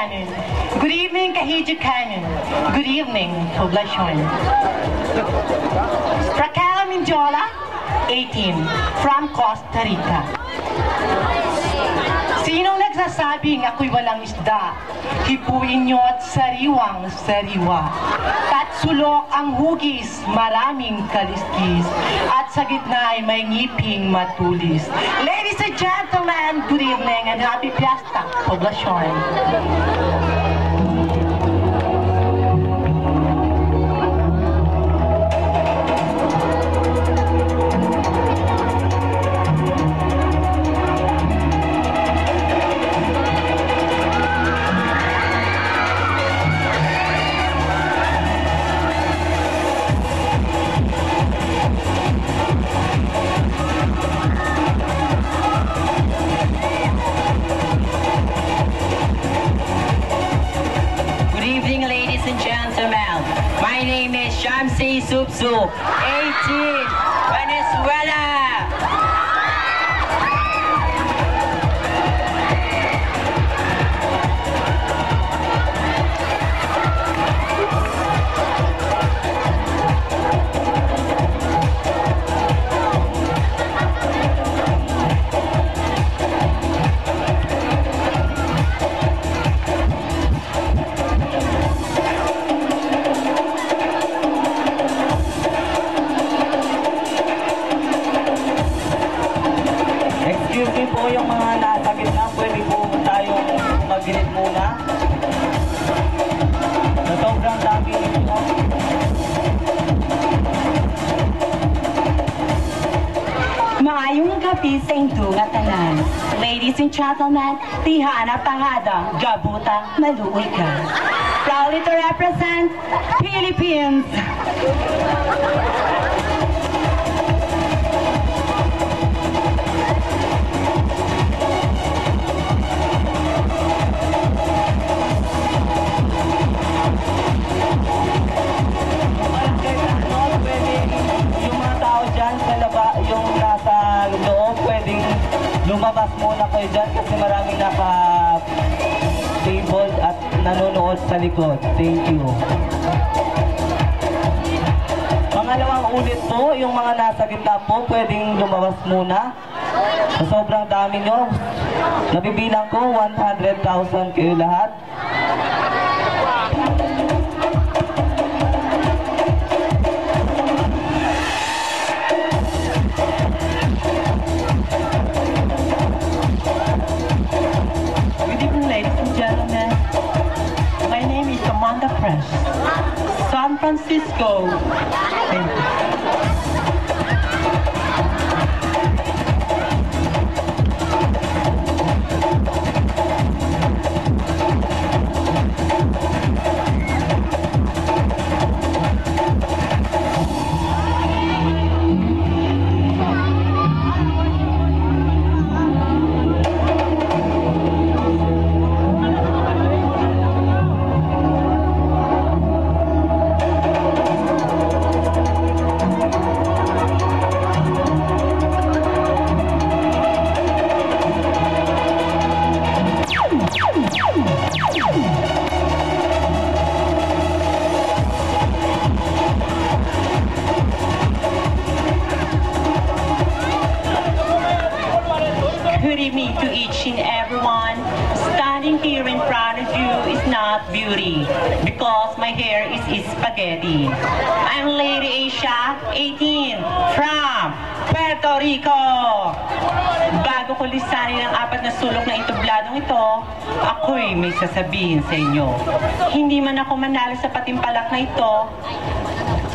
Kanan. Good evening, Kahiji Kanan. Good evening, Poblacion. Raquel Minjola, 18, from Costa Rica. Sinong nagsasabing ako'y walang isda? Hipuin nyo at sariwang sariwa. Tatsulok ang hugis, maraming kaliskis. At sa gitna ay may ngiping matulis. Ladies and gentlemen, good evening and happy Fiesta, Poblacion. My name is Shamsi Subsu, 18, Venezuela. Yung mga nasa gitna, pwede po tayong mag-gilid muna. Na sobrang dami nito. Maayong gabi sa indong at tanan. Ladies and gentlemen, tihana pangada, gabuta, maluoy ka. Proudly to represent Philippines. Yung nasa loob, pwedeng lumabas muna kayo dyan kasi maraming naka-table at nanonood sa likod. Thank you. Pangalawang ulit po, yung mga nasa gitna po, pwedeng lumabas muna. Sa sobrang dami nyo, nabibilang ko 100,000 kayo lahat. San Francisco. Thank you. Good evening to each and everyone. Standing here in front of you is not beauty because my hair is spaghetti. I'm Lady Asia, 18, from Puerto Rico. Bago ko lisanin ang apat na sulok na entubladong ito, ako'y may sasabihin sa inyo. Hindi man ako manalo sa patimpalak na ito,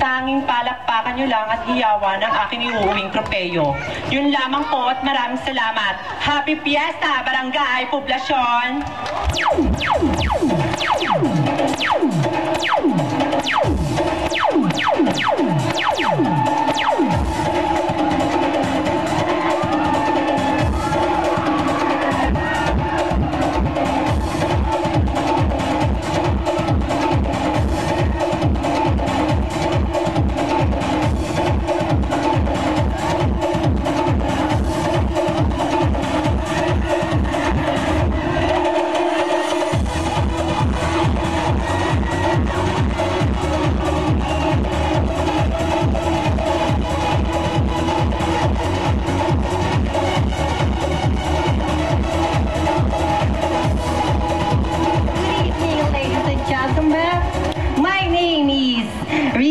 tanging palakpakan nyo lang at hiyawan ang aking iuuwing tropeyo. Yun lamang po at maraming salamat. Happy Fiesta, Barangay Poblacion!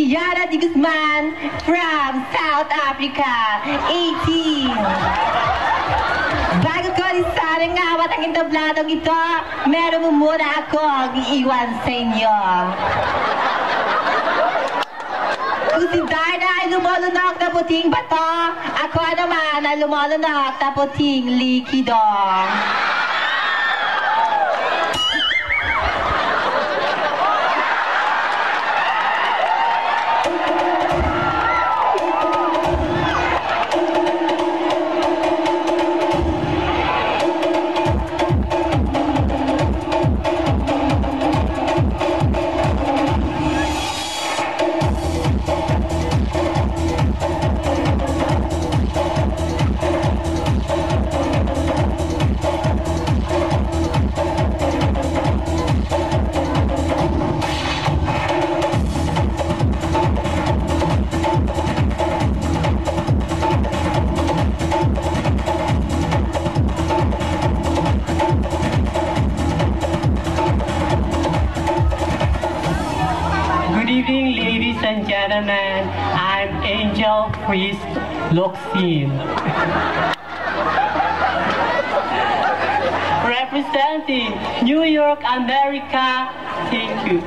Yana de Guzman from South Africa, 18. Bago ko rin sana ngawat ang intabladong ito, meron mo muna akong iiwan sa inyo. Kung si Darna ay lumalunok na puting bato, ako naman ay lumalunok na puting likido. Good evening, ladies and gentlemen. I'm Angel Priest Loxin. Representing New York, America. Thank you.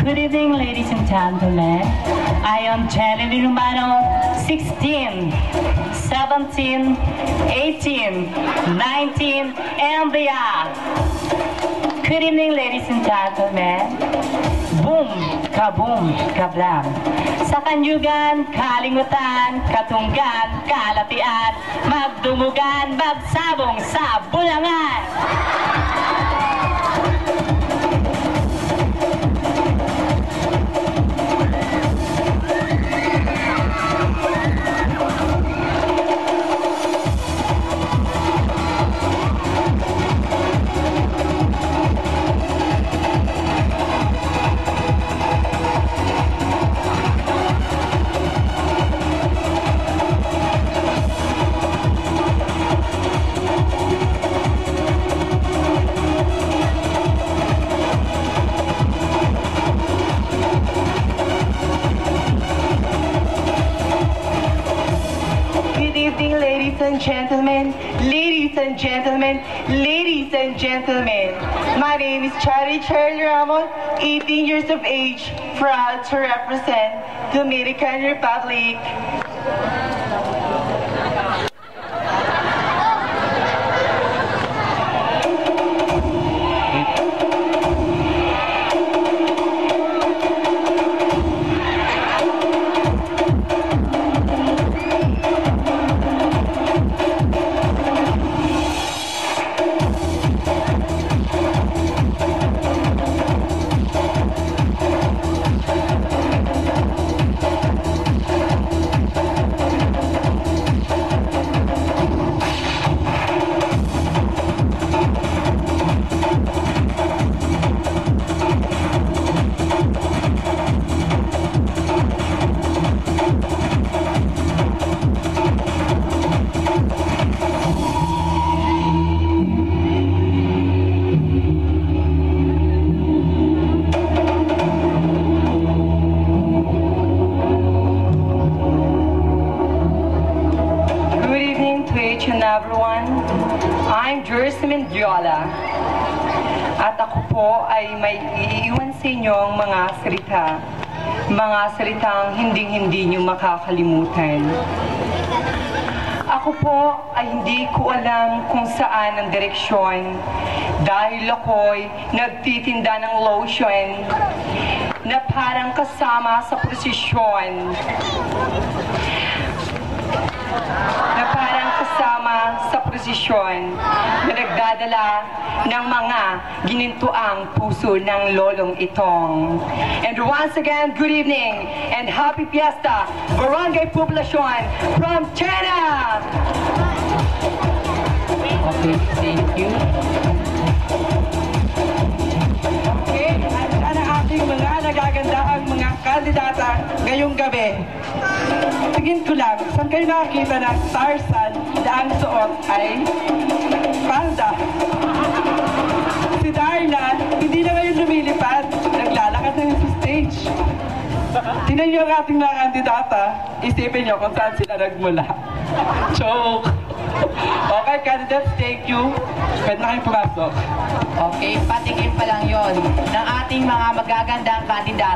Good evening, ladies and gentlemen. I am Jenny Romano, 16, 17, 18, 19, and beyond. Good evening, ladies and gentlemen. Boom, kaboom, kablam. Sa kanyugan, kalimutan, katunggan, kalatian, magdumugan, magsabong sa bulangan. Ladies and gentlemen, ladies and gentlemen, my name is Charlie Ramos, 18 years of age, proud to represent the Dominican Republic. Everyone, I'm Jersey Mendiola at ako po ay may iiwan sa inyo ang mga salitang hinding-hindi nyo makakalimutan. Ako po ay hindi ko alam kung saan ang direksyon dahil ako'y nagtitinda ng lotion na parang kasama sa prosesyon. Na nagdadala ng mga ginintuang puso ng lolong itong. And once again, good evening and happy fiesta, Barangay Poblacion from China! Okay, thank you. Okay, at ang ating mga nagagandahang mga kandidata ngayong gabi. Tingin ko lang, saan kayo nakakita ng Tarzan na ang suot ay panda? Si Darna, hindi na ngayon lumilipad, naglalakad na sa stage. Tingnan niyo ang ating mga kandidata, isipin niyo kung saan sila nagmula. Joke! Okay, candidates, thank you. Pwede na kayong pumasok. Okay, patingin pa lang yon ng ating mga magagandang kandidato.